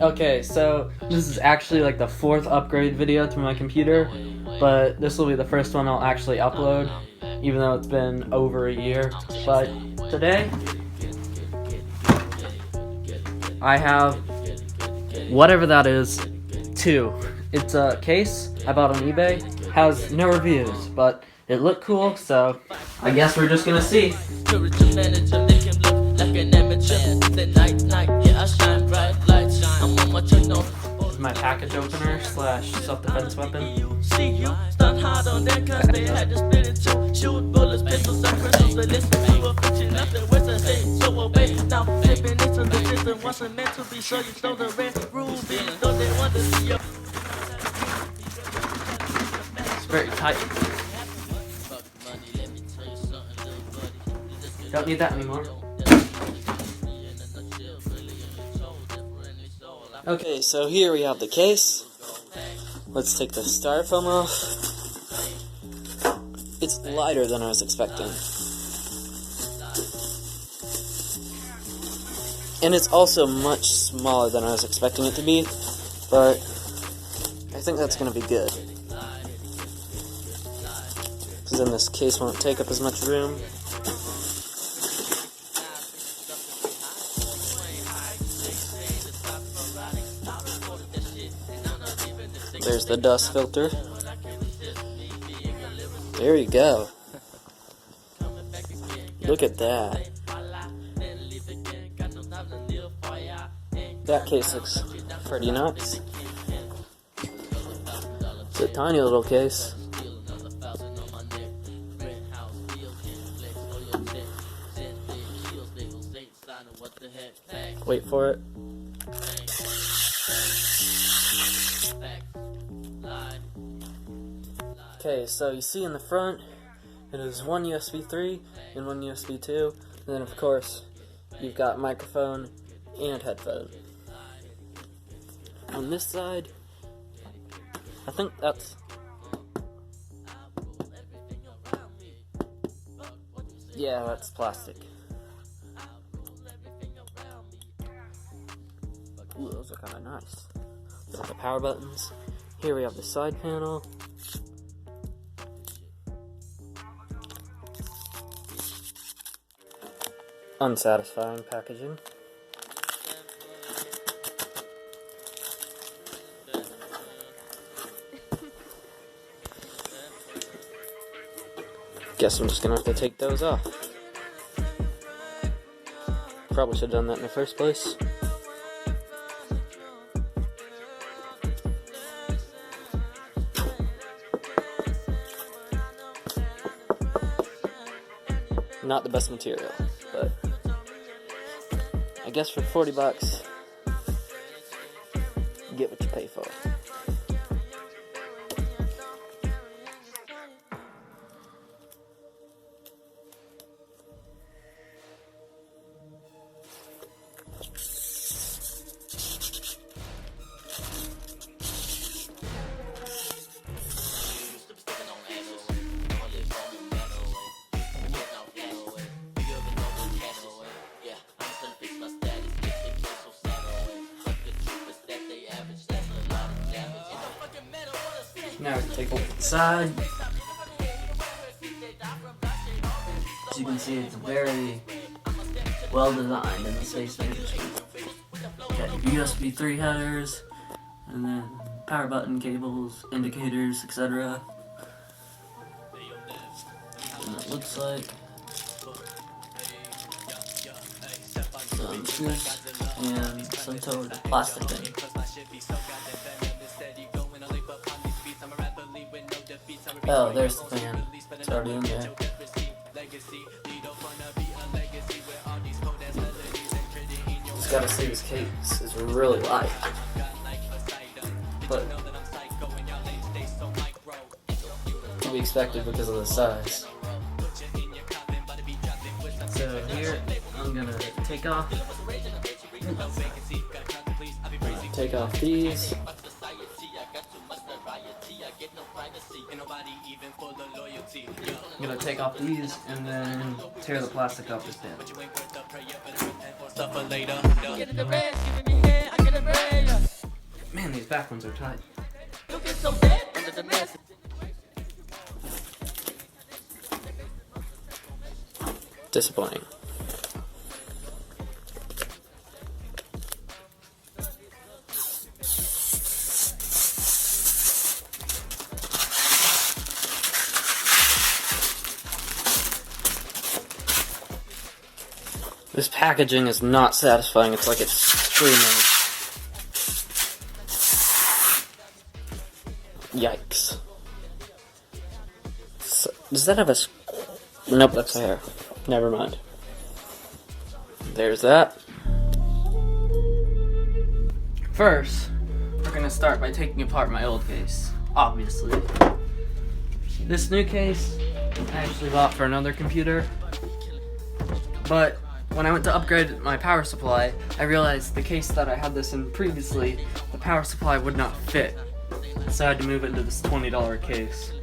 Okay, so this is actually like the 4th upgrade video to my computer, but this will be the first one I'll actually upload, even though it's been over a year. But today, I have whatever that is, 2. It's a case I bought on eBay, has no reviews, but it looked cool, so I guess we're just gonna see. My package opener / self-defense weapon. It's very tight. Don't need that anymore. Okay, so here we have the case. Let's take the styrofoam off. It's lighter than I was expecting. And it's also much smaller than I was expecting it to be, but I think that's going to be good. Because then this case won't take up as much room. There's the dust filter. There you go. Look at that. That case looks pretty nuts. It's a tiny little case. Wait for it. Okay, so you see in the front, it is one USB 3 and one USB 2, and then of course, you've got microphone and headphone. On this side, I think that's... yeah, that's plastic. Ooh, those are kind of nice. There's the power buttons. Here we have the side panel. Unsatisfying packaging. Guess I'm just gonna have to take those off. Probably should have done that in the first place. Not the best material, but I guess for 40 bucks, you get what you pay for. Now we can take a look inside. As you can see, it's very well designed in the space management. Got your USB 3 headers, and then power button cables, indicators, etc. And it looks like some screws and some sort of plastic thing. Oh, there's the fan. It's already in there. Just gotta say, this case is really light. But to be expected because of the size. So here, I'm gonna take off these. I'm gonna take off these and then tear the plastic off this bit. Man, these back ones are tight. Disappointing. This packaging is not satisfying. It's like it's streaming. Yikes. So, does that have a... Nope, that's a hair. Never mind. There's that. First, we're gonna start by taking apart my old case. Obviously. This new case, I actually bought for another computer. But when I went to upgrade my power supply, I realized the case that I had this in previously, the power supply would not fit. So I had to move it into this $20 case.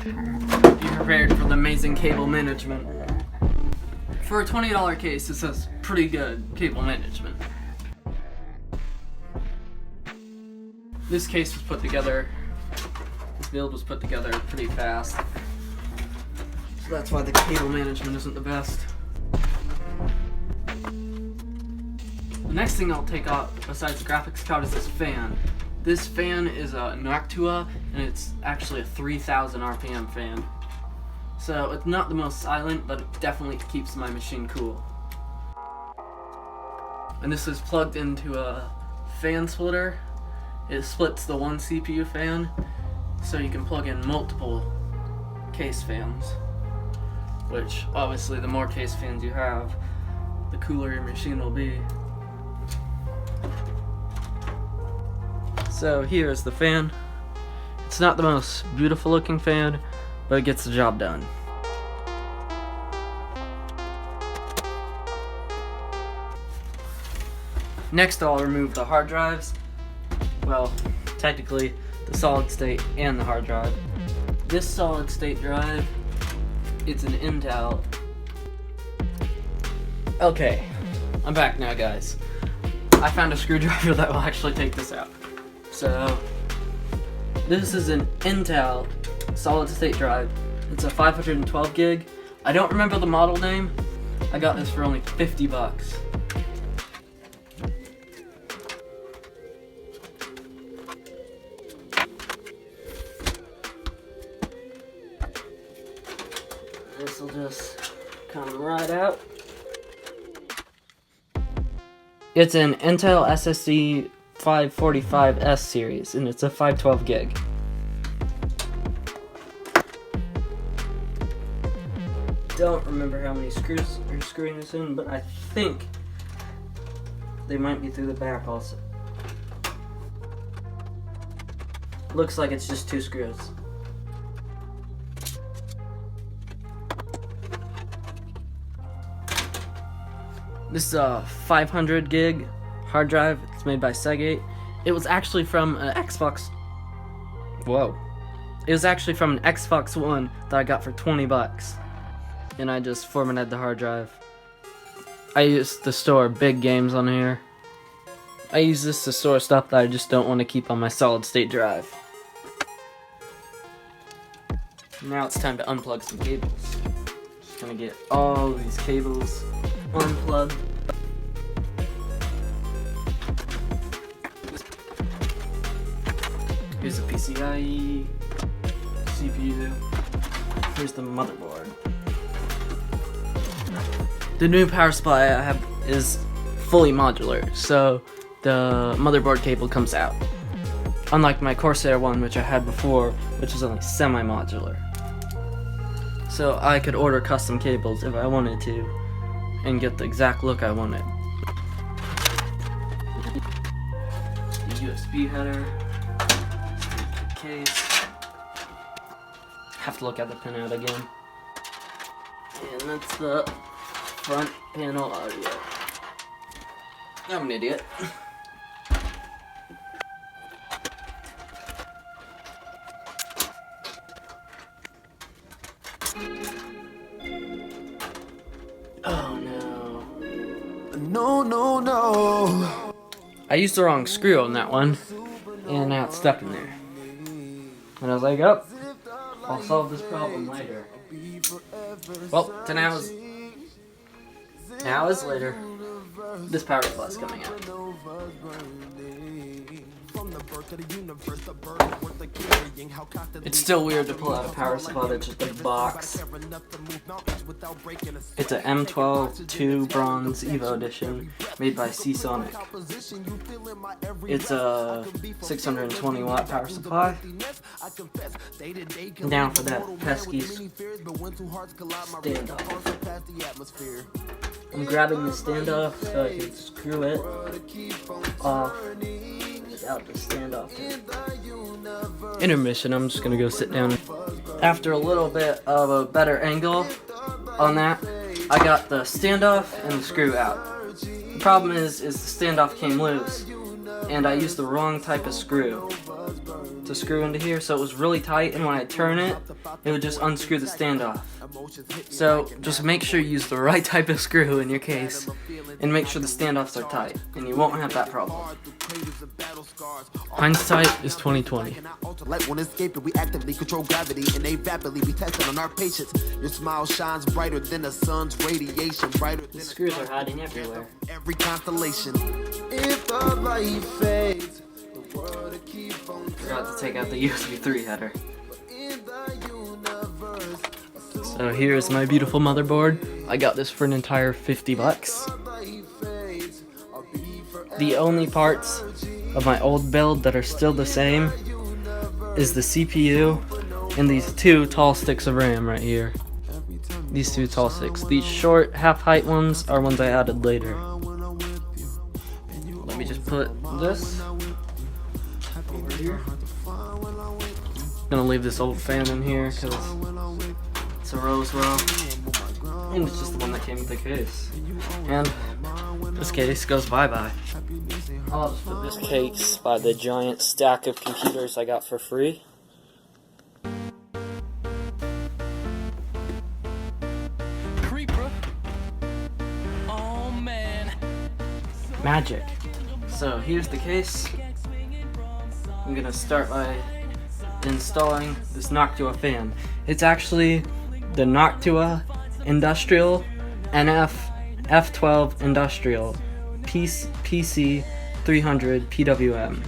Be prepared for the amazing cable management. For a $20 case, this is pretty good cable management. This case was put together, this build was put together pretty fast. So that's why the cable management isn't the best. The next thing I'll take off, besides the graphics card, is this fan. This fan is a Noctua, and it's actually a 3000 RPM fan. So it's not the most silent, but it definitely keeps my machine cool. And this is plugged into a fan splitter. It splits the one CPU fan, so you can plug in multiple case fans. Which, obviously, the more case fans you have, the cooler your machine will be. So here is the fan. It's not the most beautiful looking fan, but it gets the job done. Next, I'll remove the hard drives. Well, technically, the solid state and the hard drive. This solid state drive, it's an Intel. Okay, I'm back now, guys. I found a screwdriver that will actually take this out. So, this is an Intel solid state drive. It's a 512 gig. I don't remember the model name. I got this for only 50 bucks. This will just come right out. It's an Intel SSD 545S series, and it's a 512 gig. Don't remember how many screws are screwing this in, but I think they might be through the back also. Looks like it's just 2 screws. This is a 500 gig hard drive. It's made by Seagate. It was actually from an Xbox. Whoa. It was actually from an Xbox One that I got for 20 bucks. And I just formatted the hard drive. I used to store big games on here. I use this to store stuff that I just don't want to keep on my solid state drive. Now it's time to unplug some cables. Just gonna get all these cables unplugged. Here's the PCIe, CPU, here's the motherboard. The new power supply I have is fully modular, so the motherboard cable comes out. Unlike my Corsair one, which I had before, which is only semi-modular. So I could order custom cables if I wanted to, and get the exact look I wanted. The USB header, case. Have to look at the pinout again. And that's the front panel audio. I'm an idiot. No, no, no. I used the wrong screw on that one, and now it's stuck in there. And I was like, oh, I'll solve this problem later. Well, 10 hours later, this power supply is coming out. It's still weird to pull out a power supply that's just a box. It's a M12 2 Bronze Evo Edition made by Seasonic. It's a 620 watt power supply. Now for that pesky standoff. I'm grabbing the standoff so I can screw it off without the standoff. Intermission, I'm just gonna go sit down. After a little bit of a better angle on that, I got the standoff and the screw out. The problem is the standoff came loose, and I used the wrong type of screw to screw into here, so it was really tight, and when I turn it, it would just unscrew the standoff. So just make sure you use the right type of screw in your case, and make sure the standoffs are tight, and you won't have that problem. Hindsight is 2020. Light won't escape it. We actively control gravity, and they rapidly be tested on our patience. Your smile shines brighter than the sun's radiation. Brighter than the screws are hiding everywhere. Every constellation. If the light fades, the world keep on. Forgot to take out the USB 3 header. So here's my beautiful motherboard. I got this for an entire 50 bucks. The only parts of my old build that are still the same is the CPU and these two tall sticks of RAM right here. These two tall sticks. These short half-height ones are ones I added later. Let me just put this over here. Gonna leave this old fan in here because it's a Rosewell, and it's just the one that came with the case. And this case goes bye-bye. I'll just put this case by the giant stack of computers I got for free. Oh, man. Magic. So here's the case. I'm gonna start by installing this Noctua fan. It's actually the Noctua Industrial NF F12 Industrial PC 300 PWM.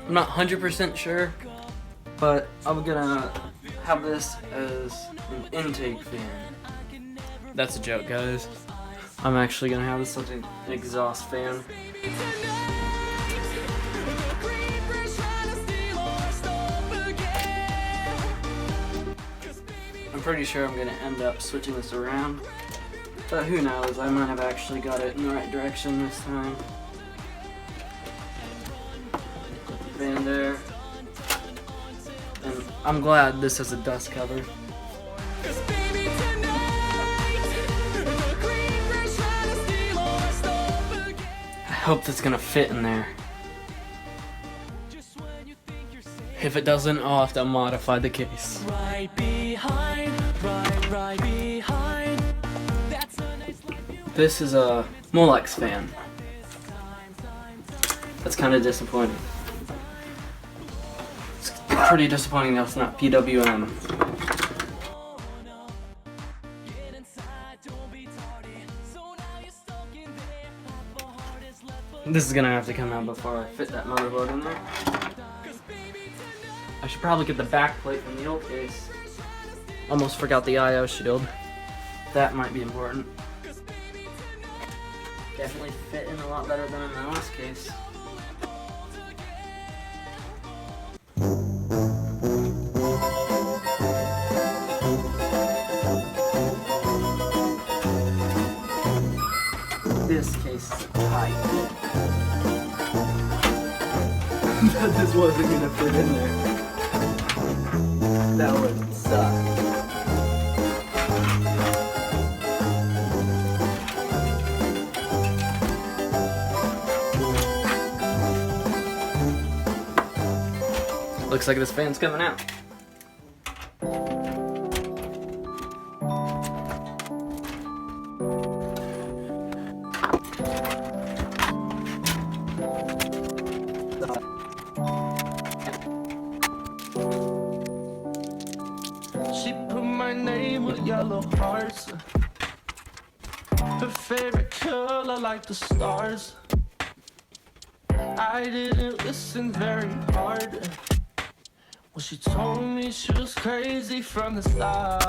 I'm not 100% sure, but I'm gonna have this as an intake fan. That's a joke, guys. I'm actually gonna have this as an exhaust fan. I'm pretty sure I'm gonna end up switching this around, but who knows, I might have actually got it in the right direction this time. Fan there. And I'm glad this has a dust cover. I hope that's gonna fit in there. If it doesn't, I'll have to modify the case. Right behind, right behind. This is a Molex fan. That's kind of disappointing. It's pretty disappointing that it's not PWM. This is gonna have to come out before I fit that motherboard in there. I should probably get the back plate from the old case. Almost forgot the I/O shield. That might be important. Definitely fit in a lot better than in the last case. This case is tight. This wasn't gonna fit in there. That would suck. Looks like this fan's coming out. with yellow hearts. Her favorite color like the stars. I didn't listen very hard. Well, she told me she was crazy from the start.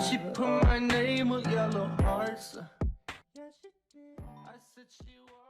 She put my name with yellow hearts. Yeah, she did. I said she was.